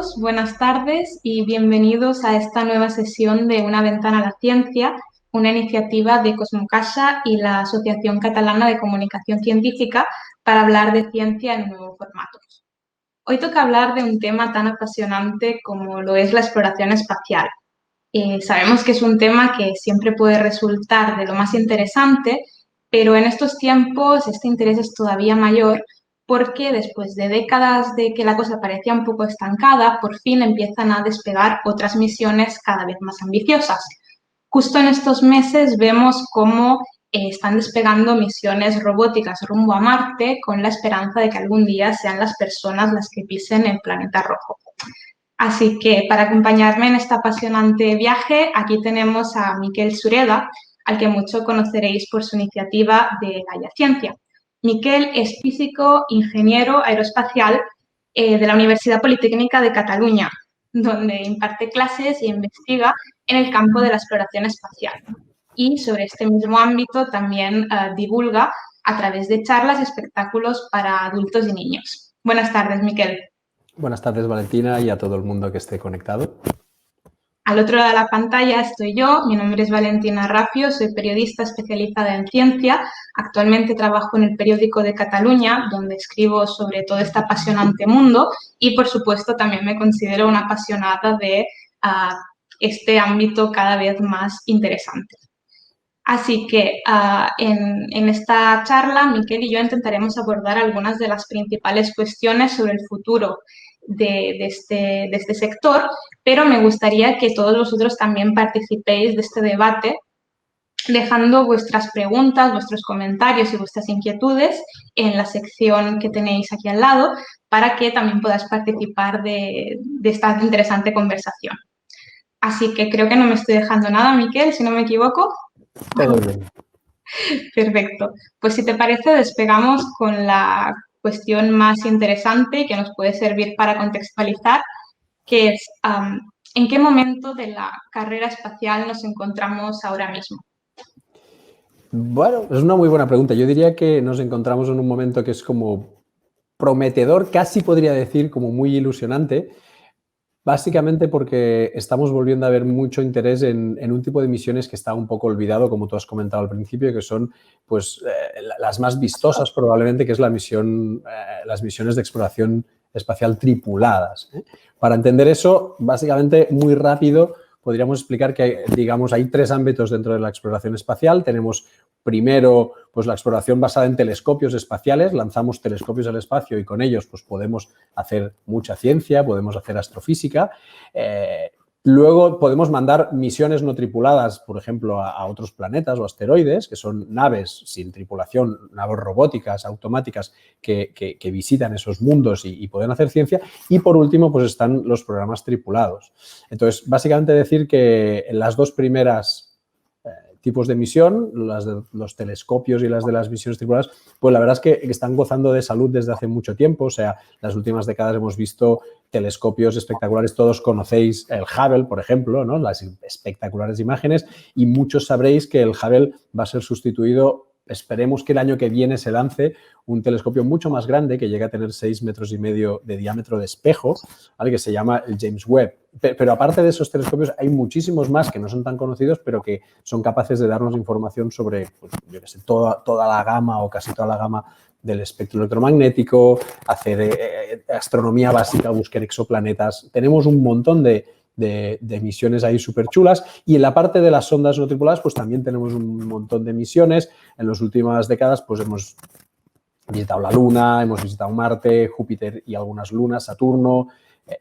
todos, buenas tardes y bienvenidos a esta nueva sesión de Una ventana a la ciencia, una iniciativa de Cosmocasa y la Asociación Catalana de Comunicación Científica para hablar de ciencia en un nuevo formato. Hoy toca hablar de un tema tan apasionante como lo es la exploración espacial. Sabemos que es un tema que siempre puede resultar de lo más interesante, pero en estos tiempos este interés es todavía mayor porque después de décadas de que la cosa parecía un poco estancada, por fin empiezan a despegar otras misiones cada vez más ambiciosas. Justo en estos meses vemos cómo están despegando misiones robóticas rumbo a Marte con la esperanza de que algún día sean las personas las que pisen el planeta rojo. Así que para acompañarme en este apasionante viaje, aquí tenemos a Miquel Sureda, al que mucho conoceréis por su iniciativa de Gaia Ciencia. Miquel es físico, ingeniero aeroespacial de la Universidad Politécnica de Cataluña, donde imparte clases y investiga en el campo de la exploración espacial. Y sobre este mismo ámbito también divulga a través de charlas y espectáculos para adultos y niños. Buenas tardes, Miquel. Buenas tardes, Valentina, y a todo el mundo que esté conectado. Al otro lado de la pantalla estoy yo, mi nombre es Valentina Rafio, soy periodista especializada en ciencia. Actualmente trabajo en el Periódico de Cataluña, donde escribo sobre todo este apasionante mundo y, por supuesto, también me considero una apasionada de este ámbito cada vez más interesante. Así que en esta charla, Miquel y yo intentaremos abordar algunas de las principales cuestiones sobre el futuro de este sector, pero me gustaría que todos vosotros también participéis de este debate, dejando vuestras preguntas, vuestros comentarios y vuestras inquietudes en la sección que tenéis aquí al lado, para que también podáis participar de esta interesante conversación. Así que creo que no me estoy dejando nada, Miquel, si no me equivoco. Todo bien. Perfecto. Pues si te parece, despegamos con la cuestión más interesante que nos puede servir para contextualizar, que es ¿en qué momento de la carrera espacial nos encontramos ahora mismo? Bueno, es una muy buena pregunta. Yo diría que nos encontramos en un momento que es como prometedor, casi podría decir como muy ilusionante, básicamente porque estamos volviendo a ver mucho interés en un tipo de misiones que está un poco olvidado, como tú has comentado al principio, que son pues, las más vistosas probablemente, que es las misiones de exploración espacial tripuladas. Para entender eso, básicamente, muy rápido, podríamos explicar que, digamos, hay tres ámbitos dentro de la exploración espacial. Tenemos primero, pues la exploración basada en telescopios espaciales. Lanzamos telescopios al espacio y con ellos pues, podemos hacer mucha ciencia, podemos hacer astrofísica. Luego podemos mandar misiones no tripuladas, por ejemplo, a otros planetas o asteroides, que son naves sin tripulación, naves robóticas, automáticas, que visitan esos mundos y pueden hacer ciencia. Y por último, pues están los programas tripulados. Entonces, básicamente decir que en las dos primeras tipos de misión, las de los telescopios y las de las misiones tripuladas, pues la verdad es que están gozando de salud desde hace mucho tiempo. O sea, las últimas décadas hemos visto telescopios espectaculares. Todos conocéis el Hubble, por ejemplo, ¿no? Las espectaculares imágenes, y muchos sabréis que el Hubble va a ser sustituido. Esperemos que el año que viene se lance un telescopio mucho más grande que llega a tener 6,5 metros de diámetro de espejo, ¿vale? Que se llama el James Webb. Pero aparte de esos telescopios hay muchísimos más que no son tan conocidos, pero que son capaces de darnos información sobre, pues, yo qué sé, toda la gama o casi toda la gama del espectro electromagnético, hacer astronomía básica, buscar exoplanetas. Tenemos un montón de misiones ahí súper chulas, y en la parte de las sondas no tripuladas pues también tenemos un montón de misiones. En las últimas décadas pues hemos visitado la Luna, hemos visitado Marte, Júpiter y algunas lunas, Saturno,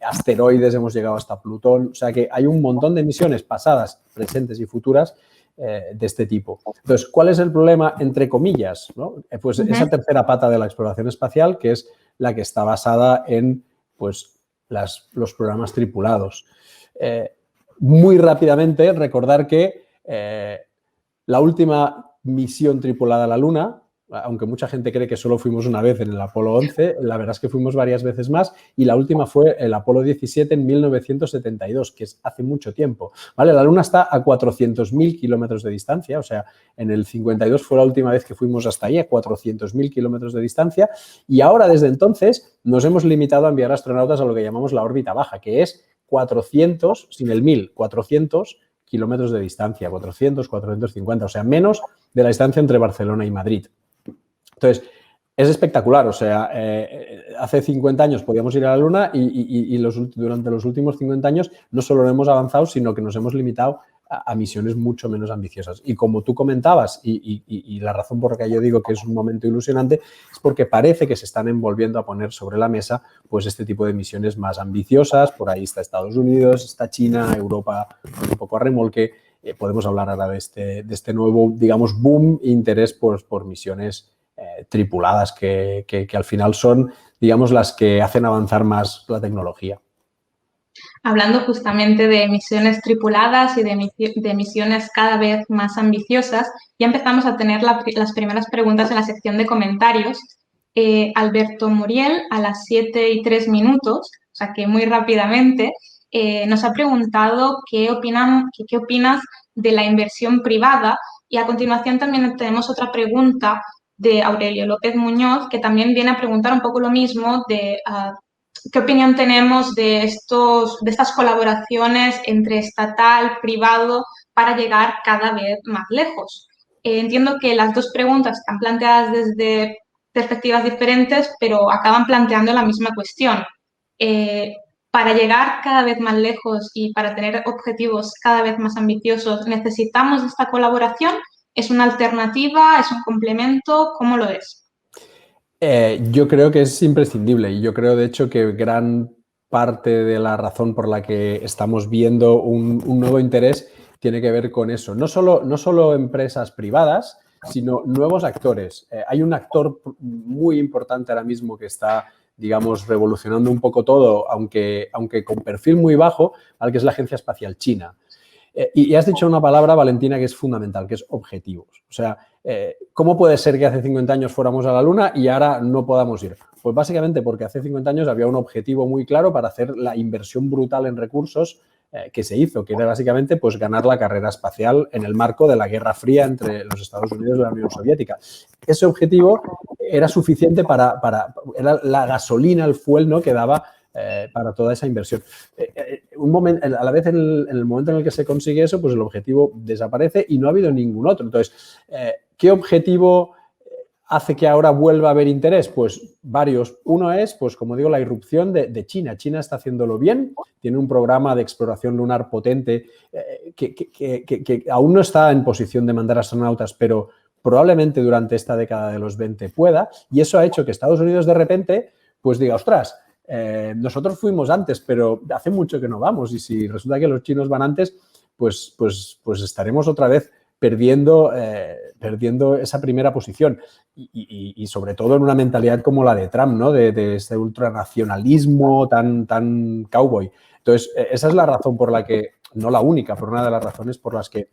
asteroides, hemos llegado hasta Plutón. O sea que hay un montón de misiones pasadas, presentes y futuras de este tipo. Entonces, ¿cuál es el problema, entre comillas, ¿no? Pues esa tercera pata de la exploración espacial, que es la que está basada en pues, los programas tripulados. Muy rápidamente, recordar que la última misión tripulada a la Luna aunque mucha gente cree que solo fuimos una vez en el Apolo 11, la verdad es que fuimos varias veces más y la última fue el Apolo 17 en 1972, que es hace mucho tiempo, ¿vale? La Luna está a 400.000 kilómetros de distancia, o sea, en el 52 fue la última vez que fuimos hasta ahí, a 400.000 kilómetros de distancia, y ahora desde entonces nos hemos limitado a enviar astronautas a lo que llamamos la órbita baja, que es 400, sin el 1000, 400 kilómetros de distancia, 400, 450, o sea, menos de la distancia entre Barcelona y Madrid. Entonces, es espectacular, o sea, hace 50 años podíamos ir a la Luna y durante los últimos 50 años no solo no hemos avanzado, sino que nos hemos limitado a misiones mucho menos ambiciosas. Y como tú comentabas, y la razón por la que yo digo que es un momento ilusionante, es porque parece que se están volviendo a poner sobre la mesa pues este tipo de misiones más ambiciosas. Por ahí está Estados Unidos, está China, Europa un poco a remolque. Podemos hablar ahora de este nuevo, digamos, boom e interés por misiones tripuladas que al final son, digamos, las que hacen avanzar más la tecnología. Hablando justamente de misiones tripuladas y de misiones cada vez más ambiciosas, ya empezamos a tener las primeras preguntas en la sección de comentarios. Alberto Muriel, a las 7:03, o sea que muy rápidamente, nos ha preguntado qué opinas de la inversión privada, y a continuación también tenemos otra pregunta de Aurelio López Muñoz, que también viene a preguntar un poco lo mismo de ¿qué opinión tenemos de estas colaboraciones entre estatal, privado, para llegar cada vez más lejos? Entiendo que las dos preguntas están planteadas desde perspectivas diferentes, pero acaban planteando la misma cuestión. Para llegar cada vez más lejos y para tener objetivos cada vez más ambiciosos, ¿necesitamos esta colaboración? ¿Es una alternativa? ¿Es un complemento? ¿Cómo lo es? Yo creo que es imprescindible y yo creo, de hecho, que gran parte de la razón por la que estamos viendo un nuevo interés tiene que ver con eso. No solo empresas privadas, sino nuevos actores. Hay un actor muy importante ahora mismo que está, digamos, revolucionando un poco todo, aunque con perfil muy bajo, al que es la Agencia Espacial China. Y has dicho una palabra, Valentina, que es fundamental, que es objetivos. O sea, ¿cómo puede ser que hace 50 años fuéramos a la Luna y ahora no podamos ir? Pues básicamente porque hace 50 años había un objetivo muy claro para hacer la inversión brutal en recursos que se hizo, que era básicamente pues, ganar la carrera espacial en el marco de la Guerra Fría entre los Estados Unidos y la Unión Soviética. Ese objetivo era suficiente era la gasolina, el fuel, ¿no?, que daba para toda esa inversión. A la vez, en el momento en el que se consigue eso, pues el objetivo desaparece y no ha habido ningún otro. Entonces, ¿qué objetivo hace que ahora vuelva a haber interés? Pues varios. Uno es, pues como digo, la irrupción de China. China está haciéndolo bien, tiene un programa de exploración lunar potente que aún no está en posición de mandar astronautas, pero probablemente durante esta década de los 20 pueda, y eso ha hecho que Estados Unidos de repente pues diga, ostras, nosotros fuimos antes, pero hace mucho que no vamos, y si resulta que los chinos van antes, pues estaremos otra vez perdiendo esa primera posición y sobre todo en una mentalidad como la de Trump, ¿no? De ese ultranacionalismo tan cowboy. Entonces, esa es la razón por la que, no la única, pero una de las razones por las que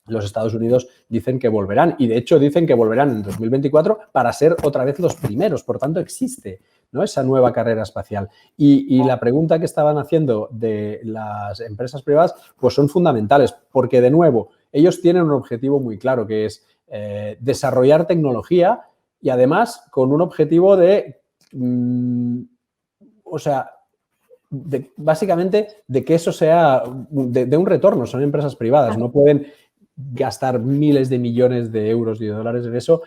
los Estados Unidos dicen que volverán, y de hecho dicen que volverán en 2024 para ser otra vez los primeros. Por tanto, existe, ¿no?, esa nueva carrera espacial. Y la pregunta que estaban haciendo de las empresas privadas pues son fundamentales, porque de nuevo ellos tienen un objetivo muy claro, que es desarrollar tecnología y además con un objetivo básicamente de que eso sea de un retorno. Son empresas privadas, no pueden gastar miles de millones de euros y de dólares en eso,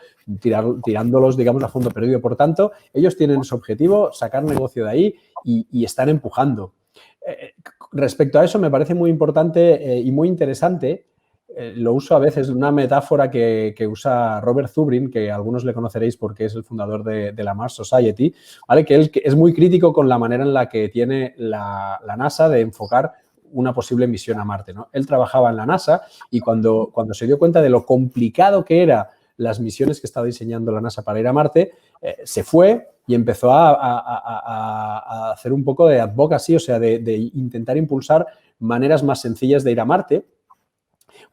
tirándolos, digamos, a fondo perdido. Por tanto, ellos tienen su objetivo, sacar negocio de ahí y están empujando. Respecto a eso, me parece muy importante y muy interesante, lo uso a veces, una metáfora que usa Robert Zubrin, que algunos le conoceréis porque es el fundador de la Mars Society, ¿vale? Que él es muy crítico con la manera en la que tiene la NASA de enfocar una posible misión a Marte, ¿no? Él trabajaba en la NASA y cuando se dio cuenta de lo complicado que eran las misiones que estaba diseñando la NASA para ir a Marte, se fue y empezó a hacer un poco de advocacy, o sea, de intentar impulsar maneras más sencillas de ir a Marte.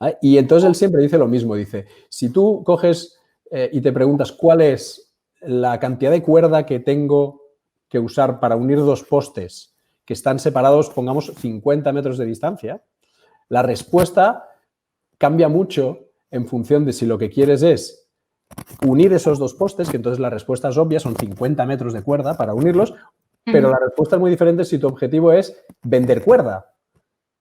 ¿Vale? Y entonces él siempre dice lo mismo, dice, si tú coges y te preguntas cuál es la cantidad de cuerda que tengo que usar para unir dos postes que están separados, pongamos, 50 metros de distancia, la respuesta cambia mucho en función de si lo que quieres es unir esos dos postes, que entonces la respuesta es obvia, son 50 metros de cuerda para unirlos, pero la respuesta es muy diferente si tu objetivo es vender cuerda.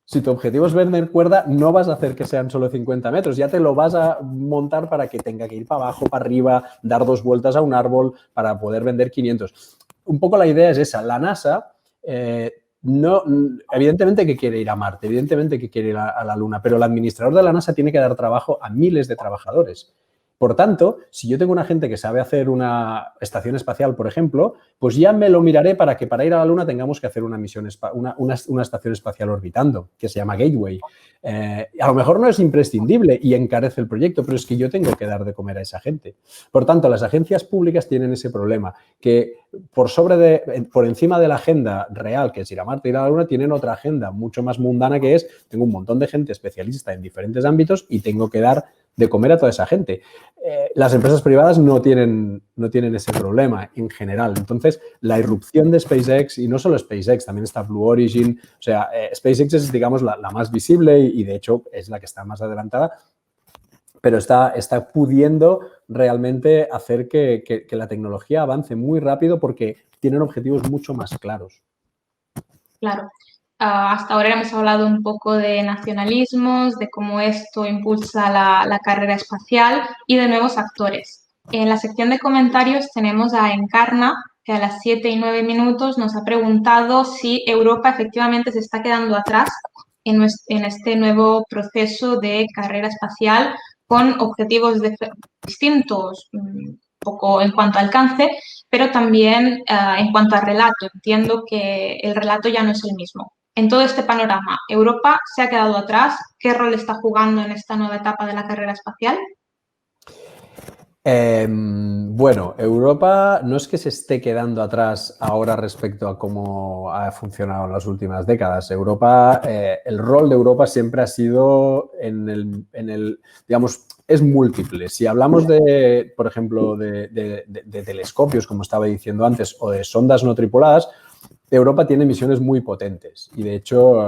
Si tu objetivo es vender cuerda, no vas a hacer que sean solo 50 metros, ya te lo vas a montar para que tenga que ir para abajo, para arriba, dar 2 vueltas a un árbol para poder vender 500. Un poco la idea es esa. La NASA, no, evidentemente que quiere ir a Marte, evidentemente que quiere ir a la Luna, pero el administrador de la NASA tiene que dar trabajo a miles de trabajadores. Por tanto, si yo tengo una gente que sabe hacer una estación espacial, por ejemplo, pues ya me lo miraré para que para ir a la Luna tengamos que hacer una estación espacial orbitando, que se llama Gateway. A lo mejor no es imprescindible y encarece el proyecto, pero es que yo tengo que dar de comer a esa gente. Por tanto, las agencias públicas tienen ese problema, que por encima de la agenda real, que es ir a Marte, ir a la Luna, tienen otra agenda mucho más mundana, que es, tengo un montón de gente especialista en diferentes ámbitos y tengo que dar de comer a toda esa gente. Las empresas privadas no tienen ese problema en general. Entonces, la irrupción de SpaceX, y no solo SpaceX, también está Blue Origin, o sea, SpaceX es, digamos, la más visible y de hecho es la que está más adelantada, pero está pudiendo realmente hacer que la tecnología avance muy rápido porque tienen objetivos mucho más claros. Claro. Hasta ahora hemos hablado un poco de nacionalismos, de cómo esto impulsa la carrera espacial y de nuevos actores. En la sección de comentarios tenemos a Encarna, que a las 7:09 nos ha preguntado si Europa efectivamente se está quedando atrás en este nuevo proceso de carrera espacial con objetivos distintos, un poco en cuanto a alcance, pero también en cuanto a relato. Entiendo que el relato ya no es el mismo. En todo este panorama, ¿Europa se ha quedado atrás? ¿Qué rol está jugando en esta nueva etapa de la carrera espacial? Bueno, Europa no es que se esté quedando atrás ahora respecto a cómo ha funcionado en las últimas décadas. Europa, el rol de Europa siempre ha sido digamos, es múltiple. Si hablamos de, por ejemplo, de telescopios, como estaba diciendo antes, o de sondas no tripuladas, Europa tiene misiones muy potentes y, de hecho,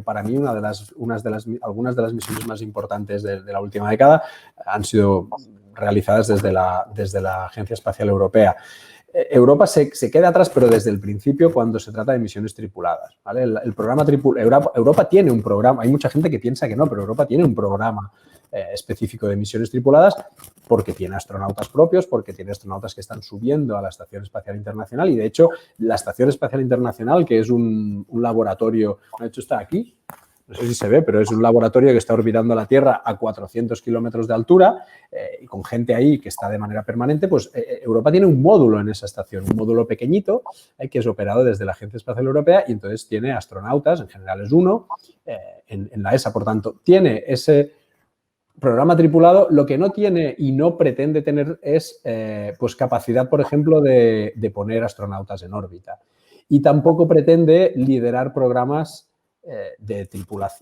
para mí algunas de las misiones más importantes de la última década han sido realizadas desde la Agencia Espacial Europea. Europa se queda atrás, pero desde el principio cuando se trata de misiones tripuladas, ¿vale? El programa Europa tiene un programa, hay mucha gente que piensa que no, pero Europa tiene un programa específico de misiones tripuladas porque tiene astronautas propios, porque tiene astronautas que están subiendo a la Estación Espacial Internacional y, de hecho, la Estación Espacial Internacional, que es un laboratorio, de hecho está aquí, no sé si se ve, pero es un laboratorio que está orbitando la Tierra a 400 kilómetros de altura y con gente ahí que está de manera permanente, pues Europa tiene un módulo en esa estación, un módulo pequeñito que es operado desde la Agencia Espacial Europea y entonces tiene astronautas, en general es uno, en la ESA. Por tanto, tiene ese programa tripulado. Lo que no tiene y no pretende tener es pues capacidad, por ejemplo, de poner astronautas en órbita. Y tampoco pretende liderar programas de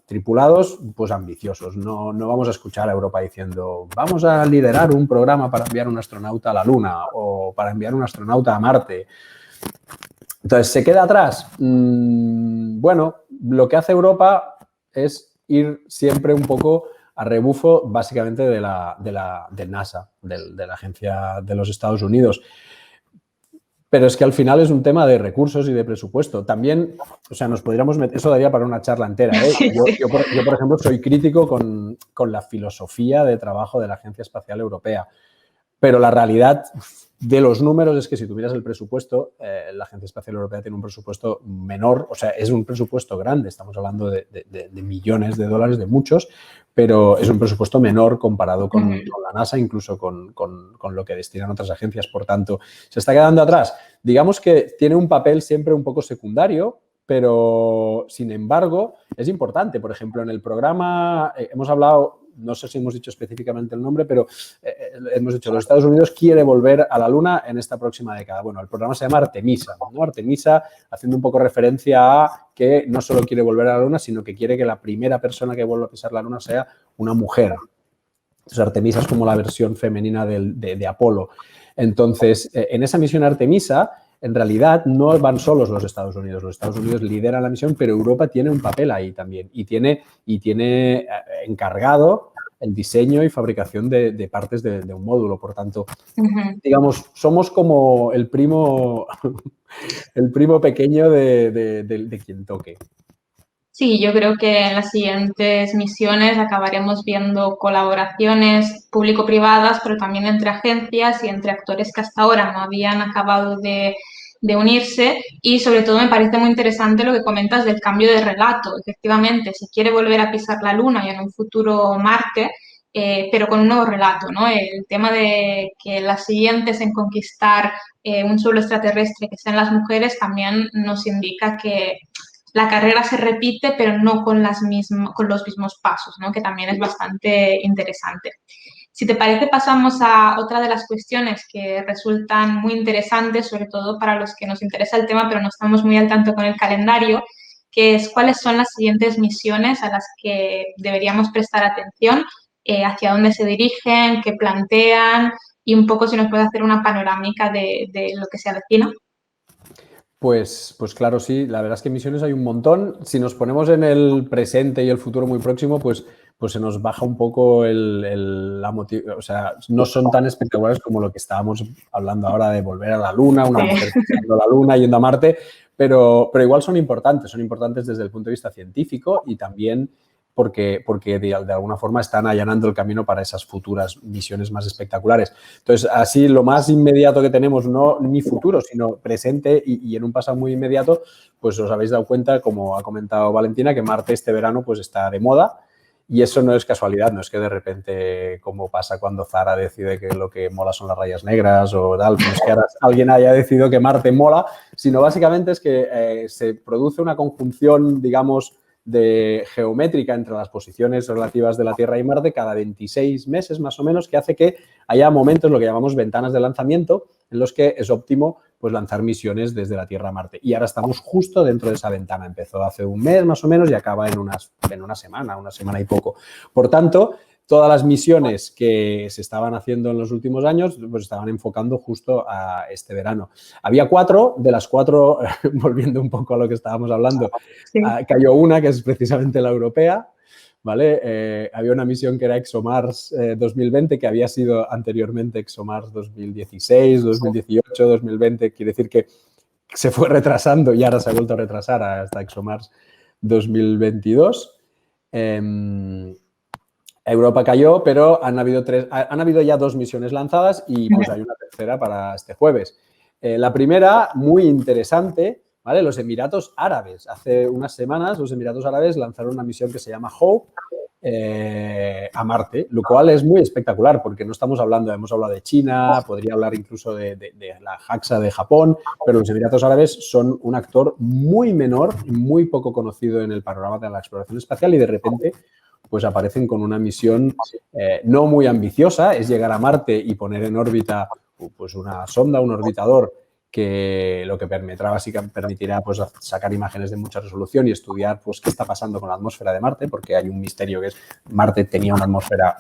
tripulados pues ambiciosos. No vamos a escuchar a Europa diciendo vamos a liderar un programa para enviar un astronauta a la Luna o para enviar un astronauta a Marte. Entonces, ¿se queda atrás? Bueno, lo que hace Europa es ir siempre un poco a rebufo básicamente de NASA, de la agencia de los Estados Unidos. Pero es que al final es un tema de recursos y de presupuesto. También, o sea, nos podríamos meter, eso daría para una charla entera, ¿eh? Yo, por ejemplo, soy crítico con la filosofía de trabajo de la Agencia Espacial Europea. Pero la realidad de los números es que si tú miras el presupuesto, la Agencia Espacial Europea tiene un presupuesto menor, o sea, es un presupuesto grande, estamos hablando de millones de dólares, de muchos, pero es un presupuesto menor comparado con la NASA, incluso con lo que destinan otras agencias. Por tanto, se está quedando atrás. Digamos que tiene un papel siempre un poco secundario, pero, sin embargo, es importante. Por ejemplo, en el programa hemos hablado, no sé si hemos dicho específicamente el nombre, pero hemos dicho los Estados Unidos quiere volver a la Luna en esta próxima década. Bueno, el programa se llama Artemisa, ¿no? Artemisa, haciendo un poco referencia a que no solo quiere volver a la Luna, sino que quiere que la primera persona que vuelva a pisar la Luna sea una mujer. Entonces, Artemisa es como la versión femenina de Apolo. Entonces, en esa misión Artemisa, en realidad no van solos los Estados Unidos. Los Estados Unidos lideran la misión, pero Europa tiene un papel ahí también y tiene encargado el diseño y fabricación de partes de un módulo. Por tanto, digamos, somos como el primo pequeño de quien toque. Sí, yo creo que en las siguientes misiones acabaremos viendo colaboraciones público-privadas, pero también entre agencias y entre actores que hasta ahora no habían acabado de unirse. Y sobre todo me parece muy interesante lo que comentas del cambio de relato. Efectivamente, se quiere volver a pisar la Luna y en un futuro Marte, pero con un nuevo relato, ¿no? El tema de que las siguientes en conquistar un suelo extraterrestre que sean las mujeres también nos indica que la carrera se repite, pero no con los mismos pasos, ¿no? Que también es bastante interesante. Si te parece, pasamos a otra de las cuestiones que resultan muy interesantes, sobre todo para los que nos interesa el tema, pero no estamos muy al tanto con el calendario, que es cuáles son las siguientes misiones a las que deberíamos prestar atención, hacia dónde se dirigen, qué plantean y un poco si nos puede hacer una panorámica de lo que se avecina. Pues claro, sí, la verdad es que misiones hay un montón. Si nos ponemos en el presente y el futuro muy próximo, pues se nos baja un poco o sea, no son tan espectaculares como lo que estábamos hablando ahora de volver a la Luna, una mujer pisando la Luna, yendo a Marte, pero igual son importantes desde el punto de vista científico y también porque de alguna forma están allanando el camino para esas futuras misiones más espectaculares. Entonces, así lo más inmediato que tenemos, no ni futuro, sino presente y en un pasado muy inmediato, pues os habéis dado cuenta, como ha comentado Valentina, que Marte este verano pues está de moda. Y eso no es casualidad, no es que de repente, como pasa cuando Zara decide que lo que mola son las rayas negras o tal, no es que ahora alguien haya decidido que Marte mola, sino básicamente es que se produce una conjunción, digamos, de geométrica entre las posiciones relativas de la Tierra y Marte cada 26 meses más o menos, que hace que haya momentos, lo que llamamos ventanas de lanzamiento, en los que es óptimo pues lanzar misiones desde la Tierra a Marte. Y ahora estamos justo dentro de esa ventana. Empezó hace un mes más o menos y acaba en una semana y poco. Por tanto, todas las misiones que se estaban haciendo en los últimos años pues estaban enfocando justo a este verano. Había 4, de las 4, volviendo un poco a lo que estábamos hablando, sí. Cayó una que es precisamente la europea, ¿vale? Había una misión que era ExoMars 2020, que había sido anteriormente ExoMars 2016, 2018, 2020, quiere decir que se fue retrasando y ahora se ha vuelto a retrasar hasta ExoMars 2022. Europa cayó, pero han habido ya 2 misiones lanzadas y pues hay una tercera para este jueves. La primera, muy interesante, ¿vale? Los Emiratos Árabes. Hace unas semanas los Emiratos Árabes lanzaron una misión que se llama Hope a Marte, lo cual es muy espectacular porque hemos hablado de China, podría hablar incluso de la JAXA de Japón, pero los Emiratos Árabes son un actor muy menor, muy poco conocido en el panorama de la exploración espacial y de repente pues aparecen con una misión no muy ambiciosa, es llegar a Marte y poner en órbita pues una sonda, un orbitador, que lo que permitirá pues, sacar imágenes de mucha resolución y estudiar pues, qué está pasando con la atmósfera de Marte, porque hay un misterio que es Marte tenía una atmósfera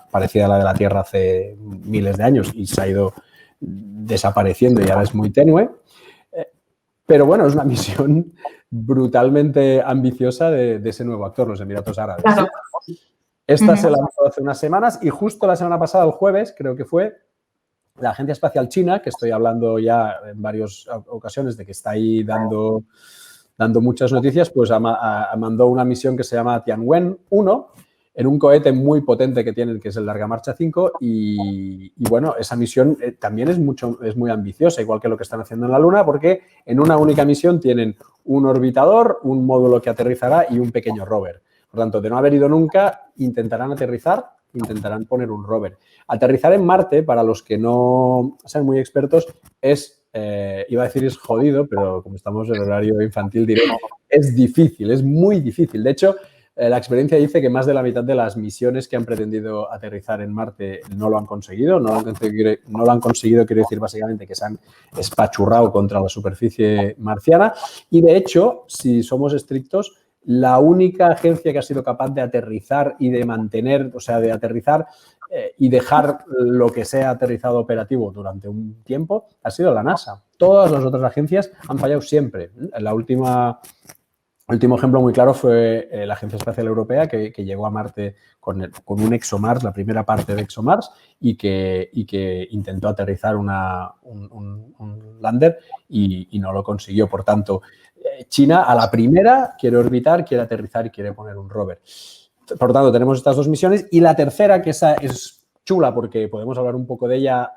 parecida a la de la Tierra hace miles de años y se ha ido desapareciendo y ahora es muy tenue. Pero bueno, es una misión brutalmente ambiciosa de ese nuevo actor, los Emiratos Árabes. Claro. Esta se lanzó hace unas semanas y justo la semana pasada, el jueves, creo que fue, la Agencia Espacial China, que estoy hablando ya en varias ocasiones de que está ahí dando muchas noticias, pues mandó una misión que se llama Tianwen-1 en un cohete muy potente que tienen, que es el Larga Marcha 5 y bueno, esa misión también es muy ambiciosa, igual que lo que están haciendo en la Luna, porque en una única misión tienen un orbitador, un módulo que aterrizará y un pequeño rover. Por tanto, de no haber ido nunca, intentarán aterrizar, intentarán poner un rover. Aterrizar en Marte, para los que no sean muy expertos, iba a decir es jodido, pero como estamos en horario infantil diré, es difícil, es muy difícil. De hecho, la experiencia dice que más de la mitad de las misiones que han pretendido aterrizar en Marte no lo han conseguido. No lo han conseguido, quiere decir básicamente que se han espachurrado contra la superficie marciana. Y de hecho, si somos estrictos, la única agencia que ha sido capaz de aterrizar y de mantener, o sea, de aterrizar y dejar lo que sea aterrizado operativo durante un tiempo ha sido la NASA. Todas las otras agencias han fallado siempre. El último ejemplo muy claro fue la Agencia Espacial Europea, que llegó a Marte con un ExoMars, la primera parte de ExoMars, y que intentó aterrizar un lander y no lo consiguió. Por tanto, China a la primera quiere orbitar, quiere aterrizar y quiere poner un rover. Por lo tanto, tenemos estas 2 misiones. Y la tercera, que esa es chula porque podemos hablar un poco de ella,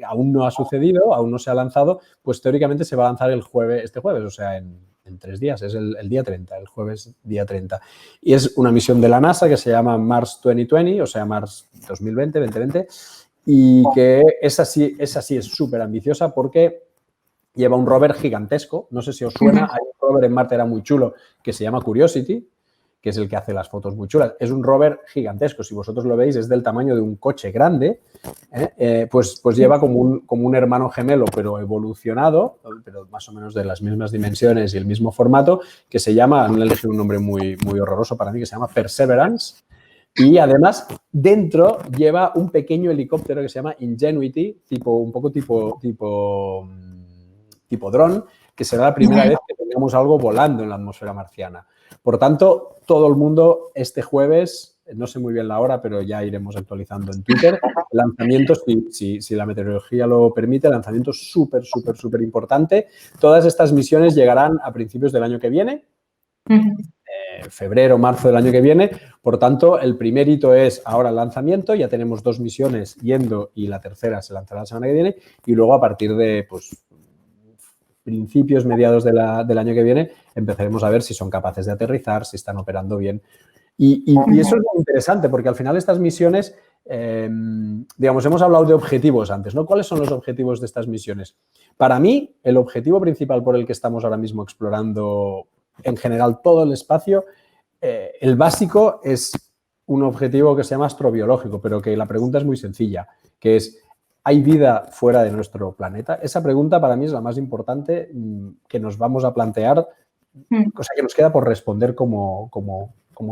aún no ha sucedido, aún no se ha lanzado, pues teóricamente se va a lanzar este jueves, o sea, en 3 días, es el día 30, el jueves día 30. Y es una misión de la NASA que se llama Mars 2020, o sea, Mars 2020, y que esa sí es súper ambiciosa porque lleva un rover gigantesco. No sé si os suena, hay un rover en Marte, era muy chulo, que se llama Curiosity, que es el que hace las fotos muy chulas. Es un rover gigantesco. Si vosotros lo veis, es del tamaño de un coche grande. Pues lleva como un hermano gemelo, pero evolucionado, pero más o menos de las mismas dimensiones y el mismo formato, que se llama, han elegido un nombre muy, muy horroroso para mí, que se llama Perseverance. Y además, dentro lleva un pequeño helicóptero que se llama Ingenuity, un poco tipo dron, que será la primera vez que tengamos algo volando en la atmósfera marciana. Por tanto, todo el mundo este jueves, no sé muy bien la hora, pero ya iremos actualizando en Twitter, lanzamientos, si la meteorología lo permite, lanzamiento súper importante. Todas estas misiones llegarán a principios del año que viene, febrero, marzo del año que viene. Por tanto, el primer hito es ahora el lanzamiento. Ya tenemos 2 misiones yendo y la tercera se lanzará la semana que viene. Y luego, a partir de principios, mediados del año que viene, empezaremos a ver si son capaces de aterrizar, si están operando bien. Y eso es muy interesante porque al final estas misiones, digamos, hemos hablado de objetivos antes, ¿no? ¿Cuáles son los objetivos de estas misiones? Para mí, el objetivo principal por el que estamos ahora mismo explorando en general todo el espacio, el básico es un objetivo que se llama astrobiológico, pero que la pregunta es muy sencilla, que es: ¿hay vida fuera de nuestro planeta? Esa pregunta para mí es la más importante que nos vamos a plantear, cosa que nos queda por responder como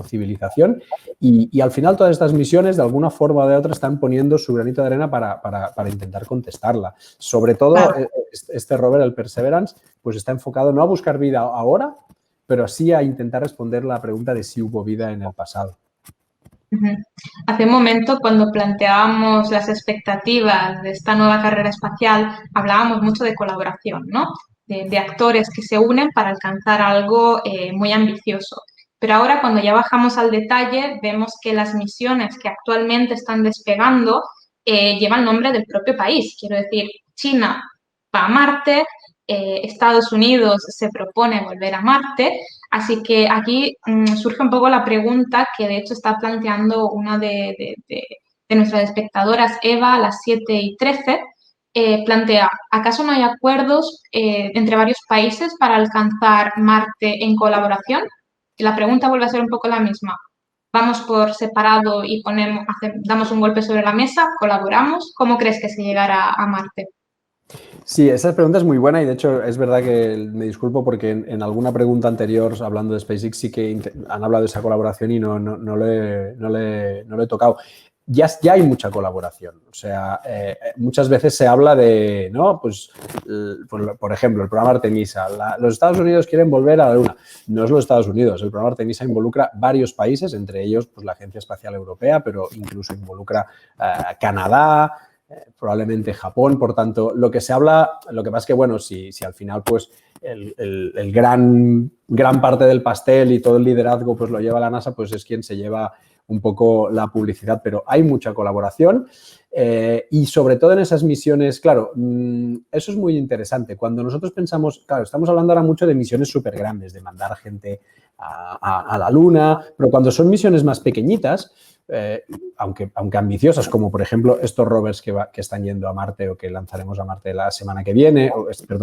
civilización. Y al final todas estas misiones, de alguna forma o de otra, están poniendo su granito de arena para intentar contestarla. Sobre todo, claro, este rover, el Perseverance, pues está enfocado no a buscar vida ahora, pero sí a intentar responder la pregunta de si hubo vida en el pasado. Hace un momento, cuando planteábamos las expectativas de esta nueva carrera espacial, hablábamos mucho de colaboración, ¿no? De actores que se unen para alcanzar algo muy ambicioso. Pero ahora, cuando ya bajamos al detalle, vemos que las misiones que actualmente están despegando llevan el nombre del propio país. Quiero decir, China va a Marte, Estados Unidos se propone volver a Marte. Así que aquí surge un poco la pregunta que de hecho está planteando una de nuestras espectadoras, Eva, a las 7:13, plantea: ¿acaso no hay acuerdos entre varios países para alcanzar Marte en colaboración? Y la pregunta vuelve a ser un poco la misma. ¿Vamos por separado y damos un golpe sobre la mesa? ¿Colaboramos? ¿Cómo crees que se llegará a Marte? Sí, esa pregunta es muy buena y de hecho es verdad que me disculpo porque en alguna pregunta anterior hablando de SpaceX sí que han hablado de esa colaboración y no le he tocado. Ya hay mucha colaboración, o sea, muchas veces se habla de, ¿no? Pues, por ejemplo, el programa Artemisa. Los Estados Unidos quieren volver a la Luna. No es los Estados Unidos, el programa Artemisa involucra varios países, entre ellos pues, la Agencia Espacial Europea, pero incluso involucra Canadá, probablemente Japón. Por tanto, lo que se habla, lo que pasa es que, bueno, si al final, pues, el gran parte del pastel y todo el liderazgo, pues, lo lleva la NASA, pues es quien se lleva un poco la publicidad, pero hay mucha colaboración y sobre todo en esas misiones, claro, eso es muy interesante. Cuando nosotros pensamos, claro, estamos hablando ahora mucho de misiones súper grandes, de mandar gente a la Luna, pero cuando son misiones más pequeñitas, aunque ambiciosas, como por ejemplo estos rovers que están yendo a Marte o que lanzaremos a Marte la semana que viene,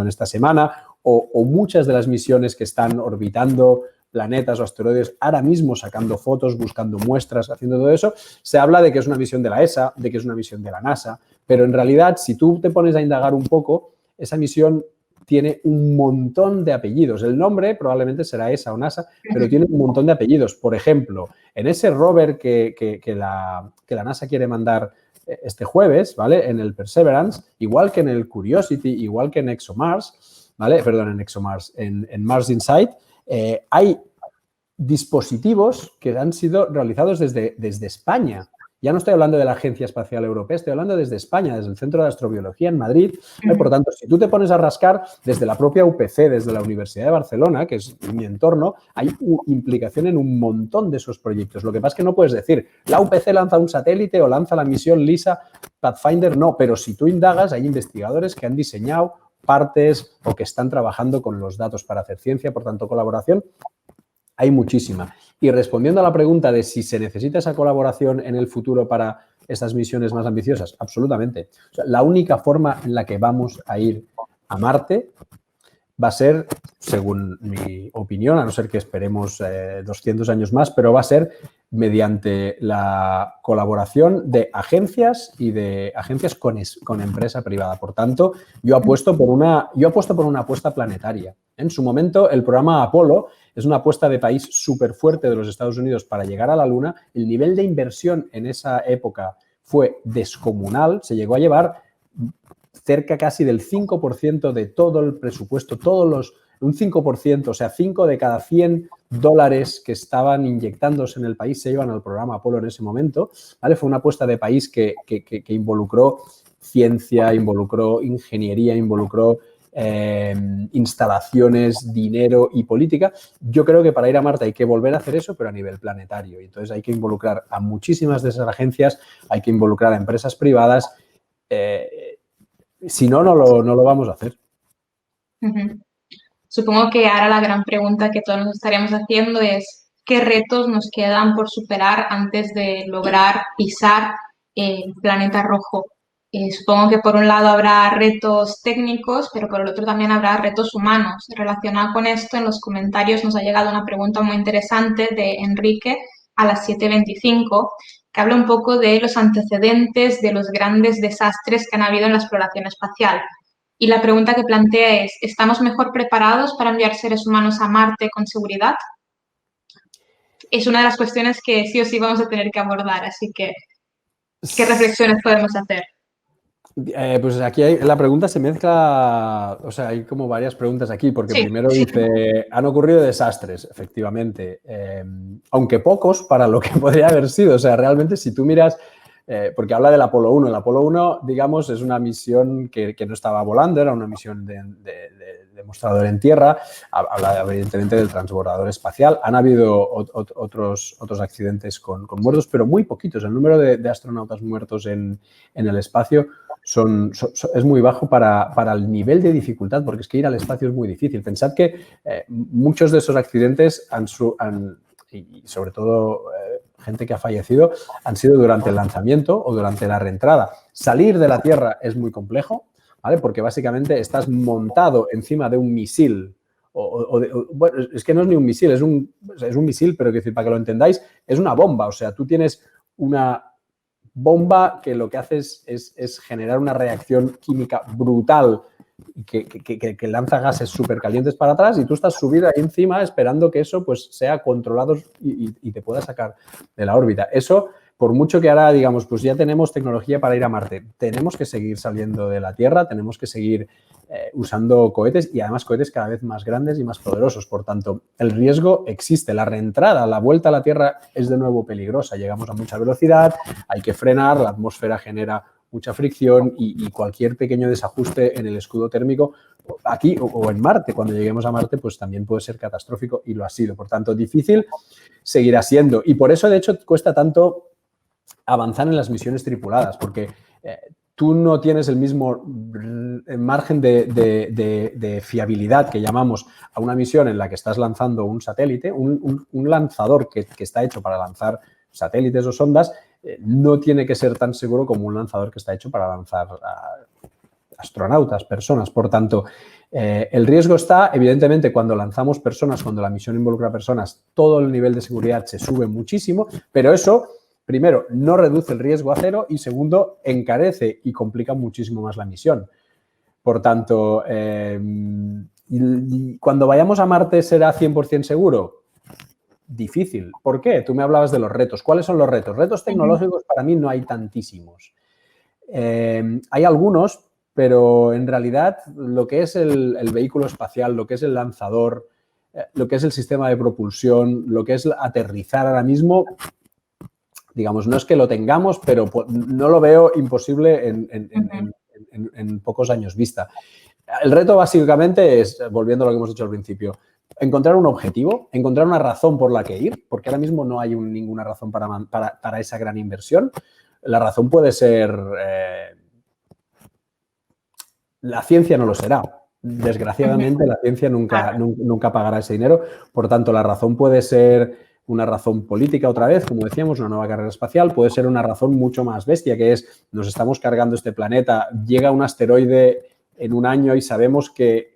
esta semana, o muchas de las misiones que están orbitando planetas o asteroides ahora mismo, sacando fotos, buscando muestras, haciendo todo eso, se habla de que es una misión de la ESA, de que es una misión de la NASA, pero en realidad, si tú te pones a indagar un poco, esa misión tiene un montón de apellidos. El nombre probablemente será ESA o NASA, pero tiene un montón de apellidos. Por ejemplo, en ese rover que la NASA quiere mandar este jueves, ¿vale? En el Perseverance, igual que en el Curiosity, igual que en ExoMars, ¿vale? Perdón, en ExoMars, en Mars Insight, hay dispositivos que han sido realizados desde España. Ya no estoy hablando de la Agencia Espacial Europea, estoy hablando desde España, desde el Centro de Astrobiología en Madrid. Por tanto, si tú te pones a rascar desde la propia UPC, desde la Universidad de Barcelona, que es mi entorno, hay implicación en un montón de esos proyectos. Lo que pasa es que no puedes decir, la UPC lanza un satélite o lanza la misión LISA, Pathfinder, no, pero si tú indagas, hay investigadores que han diseñado partes o que están trabajando con los datos para hacer ciencia, por tanto, colaboración hay muchísima. Y respondiendo a la pregunta de si se necesita esa colaboración en el futuro para estas misiones más ambiciosas, absolutamente. O sea, la única forma en la que vamos a ir a Marte va a ser, según mi opinión, a no ser que esperemos 200 años más, pero va a ser mediante la colaboración de agencias y de agencias con empresa privada. Por tanto, yo apuesto por una apuesta planetaria. En su momento, el programa Apolo es una apuesta de país súper fuerte de los Estados Unidos para llegar a la Luna. El nivel de inversión en esa época fue descomunal. Se llegó a llevar cerca casi del 5% de todo el presupuesto, un 5%, o sea, 5 de cada 100 dólares que estaban inyectándose en el país se iban al programa Apolo en ese momento, ¿vale? Fue una apuesta de país que involucró ciencia, involucró ingeniería, involucró instalaciones, dinero y política. Yo creo que para ir a Marte hay que volver a hacer eso, pero a nivel planetario. Y entonces hay que involucrar a muchísimas de esas agencias, hay que involucrar a empresas privadas. Si no, no lo vamos a hacer. Supongo que ahora la gran pregunta que todos nos estaríamos haciendo es ¿qué retos nos quedan por superar antes de lograr pisar el planeta rojo? Supongo que por un lado habrá retos técnicos, pero por el otro también habrá retos humanos. Relacionado con esto, en los comentarios nos ha llegado una pregunta muy interesante de Enrique a las 7:25, que habla un poco de los antecedentes de los grandes desastres que han habido en la exploración espacial. Y la pregunta que plantea es, ¿estamos mejor preparados para enviar seres humanos a Marte con seguridad? Es una de las cuestiones que sí o sí vamos a tener que abordar, así que, ¿qué reflexiones podemos hacer? Pues aquí la pregunta se mezcla, o sea, hay como varias preguntas aquí, porque sí, primero dice, han ocurrido desastres, efectivamente, aunque pocos para lo que podría haber sido, o sea, realmente si tú miras, porque habla del Apolo 1, el Apolo 1, digamos, es una misión que no estaba volando, era una misión de demostrador en tierra, habla evidentemente del transbordador espacial, han habido otros accidentes con muertos, pero muy poquitos, el número de astronautas muertos en el espacio es muy bajo para el nivel de dificultad, porque es que ir al espacio es muy difícil. Pensad que muchos de esos accidentes y sobre todo gente que ha fallecido, han sido durante el lanzamiento o durante la reentrada. Salir de la Tierra es muy complejo, ¿vale? Porque básicamente estás montado encima de un misil. Bueno, es que no es ni un misil, es un misil, pero para que lo entendáis, es una bomba. O sea, tú tienes una bomba que lo que hace es generar una reacción química brutal que lanza gases súper calientes para atrás y tú estás subido ahí encima esperando que eso pues sea controlado y te pueda sacar de la órbita. Eso, por mucho que ahora digamos, pues ya tenemos tecnología para ir a Marte, tenemos que seguir saliendo de la Tierra, tenemos que seguir usando cohetes y además cohetes cada vez más grandes y más poderosos. Por tanto, el riesgo existe. La reentrada, la vuelta a la Tierra es de nuevo peligrosa. Llegamos a mucha velocidad, hay que frenar, la atmósfera genera mucha fricción y cualquier pequeño desajuste en el escudo térmico aquí o en Marte, cuando lleguemos a Marte, pues también puede ser catastrófico y lo ha sido. Por tanto, difícil seguirá siendo. Y por eso, de hecho, cuesta tanto avanzar en las misiones tripuladas, porque tú no tienes el mismo margen de fiabilidad que llamamos a una misión en la que estás lanzando un satélite, un lanzador que está hecho para lanzar satélites o sondas, no tiene que ser tan seguro como un lanzador que está hecho para lanzar astronautas, personas. Por tanto, el riesgo está, evidentemente, cuando lanzamos personas, cuando la misión involucra personas, todo el nivel de seguridad se sube muchísimo, pero eso, primero, no reduce el riesgo a cero y segundo, encarece y complica muchísimo más la misión. Por tanto, y cuando vayamos a Marte, ¿será 100% seguro? Difícil. ¿Por qué? Tú me hablabas de los retos. ¿Cuáles son los retos? Retos tecnológicos para mí no hay tantísimos. Hay algunos, pero en realidad lo que es el vehículo espacial, lo que es el lanzador, lo que es el sistema de propulsión, lo que es aterrizar ahora mismo, digamos, no es que lo tengamos, pero no lo veo imposible en pocos años vista. El reto básicamente es, volviendo a lo que hemos dicho al principio, encontrar un objetivo, encontrar una razón por la que ir, porque ahora mismo no hay ninguna razón para esa gran inversión. La razón puede ser... la ciencia no lo será. Desgraciadamente, la ciencia nunca pagará ese dinero. Por tanto, la razón puede ser una razón política otra vez, como decíamos, una nueva carrera espacial. Puede ser una razón mucho más bestia, que es nos estamos cargando este planeta, llega un asteroide en un año y sabemos que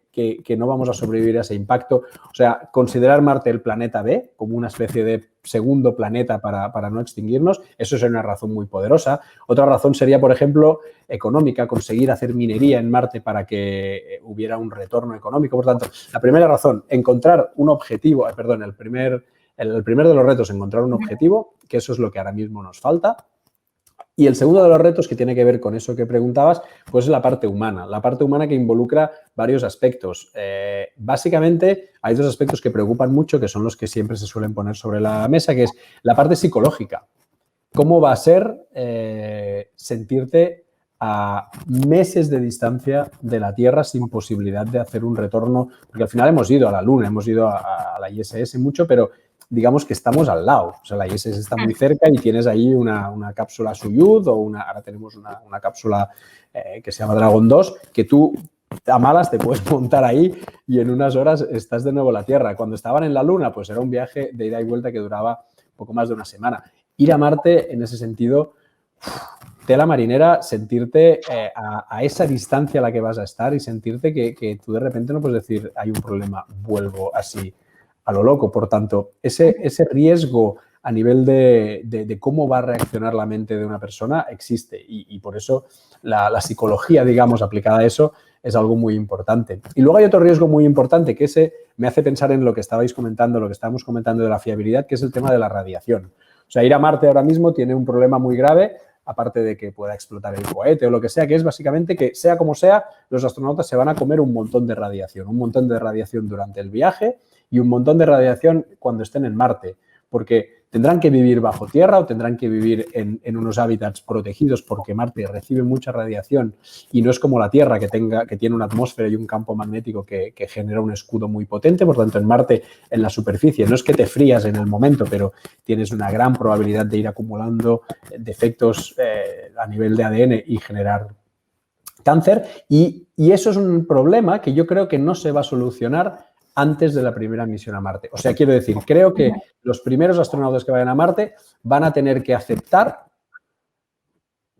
no vamos a sobrevivir a ese impacto. O sea, considerar Marte el planeta B como una especie de segundo planeta para no extinguirnos, eso sería una razón muy poderosa. Otra razón sería, por ejemplo, económica, conseguir hacer minería en Marte para que hubiera un retorno económico. Por tanto, la primera razón, encontrar un objetivo, el primer de los retos, encontrar un objetivo, que eso es lo que ahora mismo nos falta. Y el segundo de los retos, que tiene que ver con eso que preguntabas, pues es la parte humana que involucra varios aspectos. Básicamente hay dos aspectos que preocupan mucho, que son los que siempre se suelen poner sobre la mesa, que es la parte psicológica. ¿Cómo va a ser sentirte a meses de distancia de la Tierra sin posibilidad de hacer un retorno? Porque al final hemos ido a la Luna, hemos ido a la ISS mucho, pero digamos que estamos al lado. O sea, la ISS está muy cerca y tienes ahí una cápsula Soyuz o ahora tenemos una cápsula que se llama Dragon 2, que tú a malas te puedes montar ahí y en unas horas estás de nuevo en la Tierra. Cuando estaban en la Luna, pues era un viaje de ida y vuelta que duraba poco más de una semana. Ir a Marte, en ese sentido, tela marinera, sentirte a esa distancia a la que vas a estar y sentirte que tú de repente no puedes decir hay un problema, vuelvo así a lo loco. Por tanto, ese riesgo a nivel de cómo va a reaccionar la mente de una persona existe y por eso la psicología, digamos, aplicada a eso es algo muy importante. Y luego hay otro riesgo muy importante que ese me hace pensar en lo que estábamos comentando de la fiabilidad, que es el tema de la radiación. O sea, ir a Marte ahora mismo tiene un problema muy grave, aparte de que pueda explotar el cohete o lo que sea, que es básicamente que, sea como sea, los astronautas se van a comer un montón de radiación durante el viaje y un montón de radiación cuando estén en Marte, porque tendrán que vivir bajo tierra o tendrán que vivir en unos hábitats protegidos porque Marte recibe mucha radiación y no es como la Tierra que tiene una atmósfera y un campo magnético que genera un escudo muy potente. Por tanto, en Marte, en la superficie, no es que te frías en el momento, pero tienes una gran probabilidad de ir acumulando defectos a nivel de ADN y generar cáncer. Y eso es un problema que yo creo que no se va a solucionar antes de la primera misión a Marte. O sea, quiero decir, creo que los primeros astronautas que vayan a Marte van a tener que aceptar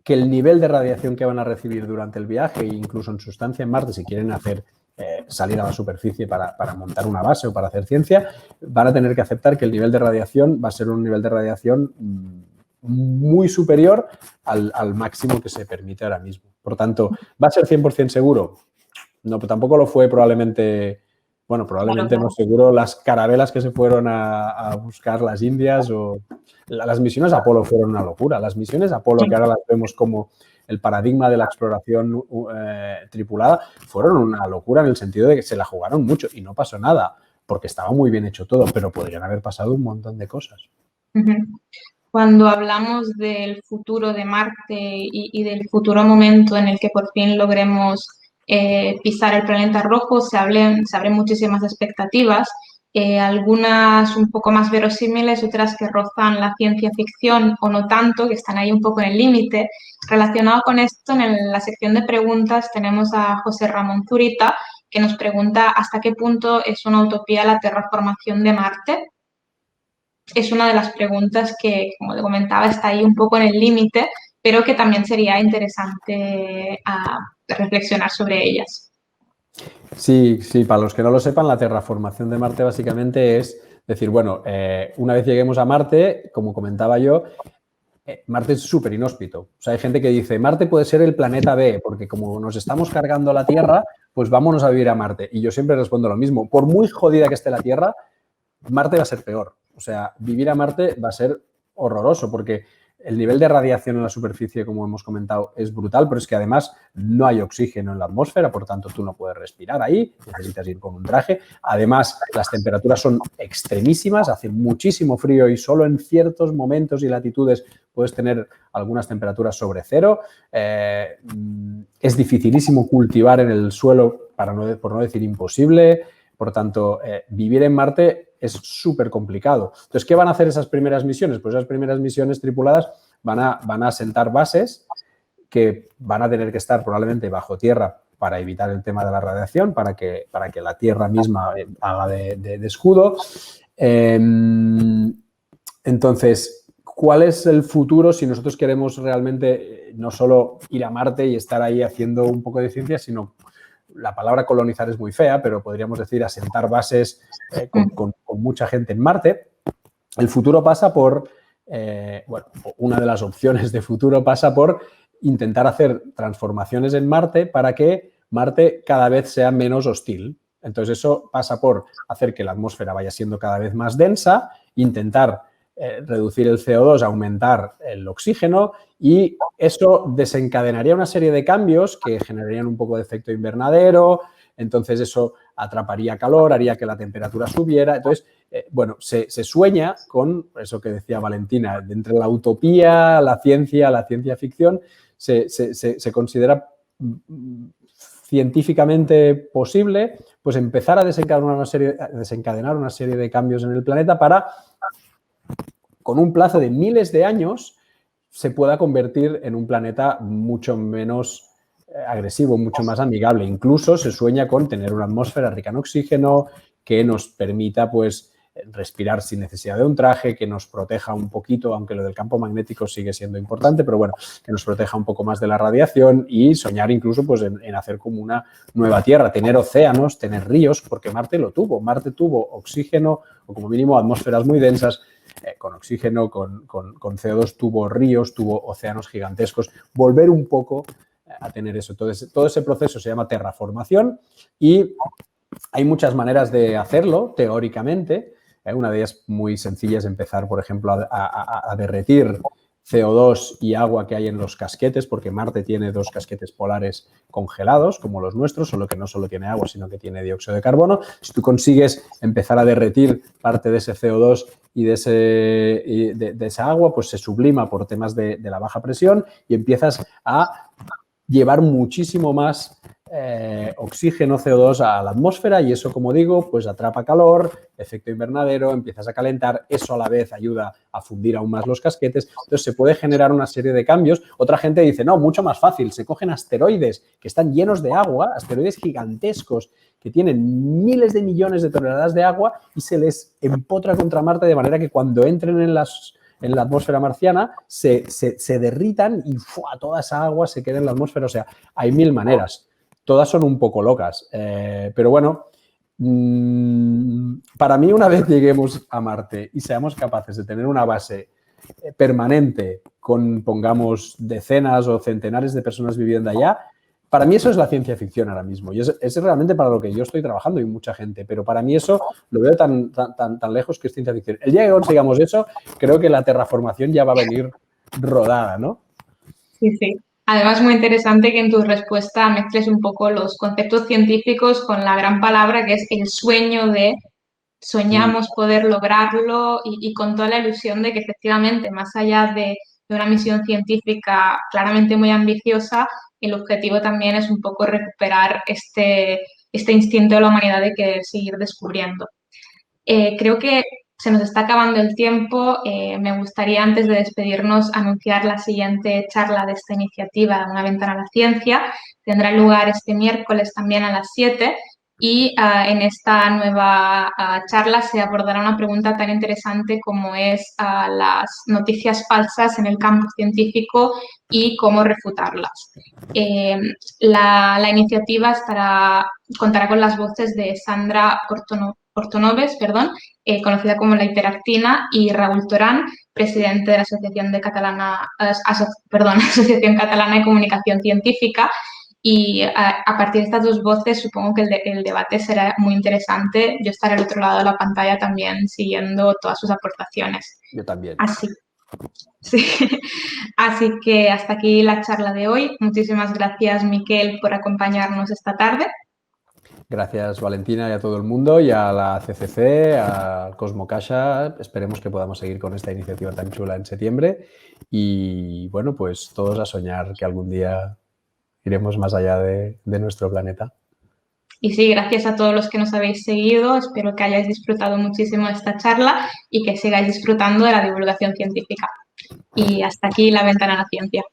que el nivel de radiación que van a recibir durante el viaje e incluso en su estancia en Marte, si quieren salir a la superficie para montar una base o para hacer ciencia, van a tener que aceptar que el nivel de radiación va a ser un nivel de radiación muy superior al máximo que se permite ahora mismo. Por tanto, ¿va a ser 100% seguro? No, pero tampoco lo fue probablemente... Bueno, probablemente no, seguro las carabelas que se fueron a buscar las Indias o las misiones Apolo fueron una locura. Las misiones Apolo, que ahora las vemos como el paradigma de la exploración tripulada, fueron una locura en el sentido de que se la jugaron mucho y no pasó nada, porque estaba muy bien hecho todo, pero podrían haber pasado un montón de cosas. Cuando hablamos del futuro de Marte y del futuro momento en el que por fin logremos pisar el planeta rojo, se abren muchísimas expectativas, algunas un poco más verosímiles, otras que rozan la ciencia ficción o no tanto, que están ahí un poco en el límite. Relacionado con esto, en la sección de preguntas tenemos a José Ramón Zurita, que nos pregunta hasta qué punto es una utopía la terraformación de Marte. Es una de las preguntas que, como te comentaba, está ahí un poco en el límite, pero que también sería interesante reflexionar sobre ellas. Sí, para los que no lo sepan, la terraformación de Marte básicamente es decir, bueno, una vez lleguemos a Marte, como comentaba yo, Marte es súper inhóspito. O sea, hay gente que dice, Marte puede ser el planeta B, porque como nos estamos cargando la Tierra, pues vámonos a vivir a Marte. Y yo siempre respondo lo mismo. Por muy jodida que esté la Tierra, Marte va a ser peor. O sea, vivir a Marte va a ser horroroso porque el nivel de radiación en la superficie, como hemos comentado, es brutal, pero es que además no hay oxígeno en la atmósfera, por tanto tú no puedes respirar ahí, necesitas ir con un traje. Además, las temperaturas son extremísimas, hace muchísimo frío y solo en ciertos momentos y latitudes puedes tener algunas temperaturas sobre cero. Es dificilísimo cultivar en el suelo, por no decir imposible. Por tanto, vivir en Marte es súper complicado. Entonces, ¿qué van a hacer esas primeras misiones? Pues esas primeras misiones tripuladas van a sentar bases que van a tener que estar probablemente bajo tierra para evitar el tema de la radiación, para que la Tierra misma haga de escudo. Entonces, ¿cuál es el futuro si nosotros queremos realmente no solo ir a Marte y estar ahí haciendo un poco de ciencia, sino la palabra colonizar es muy fea, pero podríamos decir asentar bases con mucha gente en Marte? El futuro pasa por, bueno, una de las opciones de futuro pasa por intentar hacer transformaciones en Marte para que Marte cada vez sea menos hostil. Entonces eso pasa por hacer que la atmósfera vaya siendo cada vez más densa, intentar reducir el CO2, aumentar el oxígeno, y eso desencadenaría una serie de cambios que generarían un poco de efecto invernadero. Entonces eso atraparía calor, haría que la temperatura subiera. Entonces, bueno, se sueña con eso que decía Valentina, entre la utopía, la ciencia ficción, se considera científicamente posible pues empezar a desencadenar una serie de cambios en el planeta para, con un plazo de miles de años, se pueda convertir en un planeta mucho menos agresivo, mucho más amigable. Incluso se sueña con tener una atmósfera rica en oxígeno que nos permita, pues, respirar sin necesidad de un traje, que nos proteja un poquito, aunque lo del campo magnético sigue siendo importante, pero bueno, que nos proteja un poco más de la radiación, y soñar incluso pues en hacer como una nueva Tierra, tener océanos, tener ríos, porque Marte lo tuvo. Marte tuvo oxígeno, o como mínimo atmósferas muy densas, con oxígeno, con CO2, tuvo ríos, tuvo océanos gigantescos. Volver un poco a tener eso. Entonces, todo ese proceso se llama terraformación y hay muchas maneras de hacerlo, teóricamente. Una de ellas muy sencilla es empezar, por ejemplo, a derretir CO2 y agua que hay en los casquetes, porque Marte tiene 2 casquetes polares congelados, como los nuestros, solo que no solo tiene agua, sino que tiene dióxido de carbono. Si tú consigues empezar a derretir parte de ese CO2 y de esa agua, pues se sublima por temas de la baja presión y empiezas a llevar muchísimo más oxígeno, CO2 a la atmósfera, y eso, como digo, pues atrapa calor, efecto invernadero, empiezas a calentar, eso a la vez ayuda a fundir aún más los casquetes. Entonces se puede generar una serie de cambios. Otra gente dice, no, mucho más fácil, se cogen asteroides que están llenos de agua, asteroides gigantescos que tienen miles de millones de toneladas de agua, y se les empotra contra Marte de manera que cuando entren en la atmósfera marciana se derritan y ¡fua!, toda esa agua se queda en la atmósfera. O sea, hay mil maneras. Todas son un poco locas, pero bueno, para mí, una vez lleguemos a Marte y seamos capaces de tener una base permanente con, pongamos, decenas o centenares de personas viviendo allá, para mí eso es la ciencia ficción ahora mismo, y es realmente para lo que yo estoy trabajando y mucha gente, pero para mí eso lo veo tan lejos que es ciencia ficción. El día que consigamos eso, creo que la terraformación ya va a venir rodada, ¿no? Sí, sí. Además, muy interesante que en tu respuesta mezcles un poco los conceptos científicos con la gran palabra que es el sueño de soñamos poder lograrlo, y con toda la ilusión de que efectivamente, más allá de una misión científica claramente muy ambiciosa, el objetivo también es un poco recuperar este instinto de la humanidad de querer seguir descubriendo. Creo que se nos está acabando el tiempo. Me gustaría, antes de despedirnos, anunciar la siguiente charla de esta iniciativa de Una ventana a la ciencia. Tendrá lugar este miércoles también a las 7, y en esta nueva charla se abordará una pregunta tan interesante como es las noticias falsas en el campo científico y cómo refutarlas. La iniciativa contará con las voces de Sandra Ortonoves, conocida como La Hiperactina, y Raúl Torán, presidente de la Asociación Catalana de Comunicación Científica. Y a partir de estas dos voces supongo que el debate será muy interesante. Yo estaré al otro lado de la pantalla también siguiendo todas sus aportaciones. Yo también. Sí. Así que hasta aquí la charla de hoy. Muchísimas gracias, Miquel, por acompañarnos esta tarde. Gracias, Valentina, y a todo el mundo, y a la CCC, a Cosmocaixa. Esperemos que podamos seguir con esta iniciativa tan chula en septiembre. Y bueno, pues todos a soñar que algún día iremos más allá de nuestro planeta. Y sí, gracias a todos los que nos habéis seguido. Espero que hayáis disfrutado muchísimo de esta charla y que sigáis disfrutando de la divulgación científica. Y hasta aquí la ventana a la ciencia.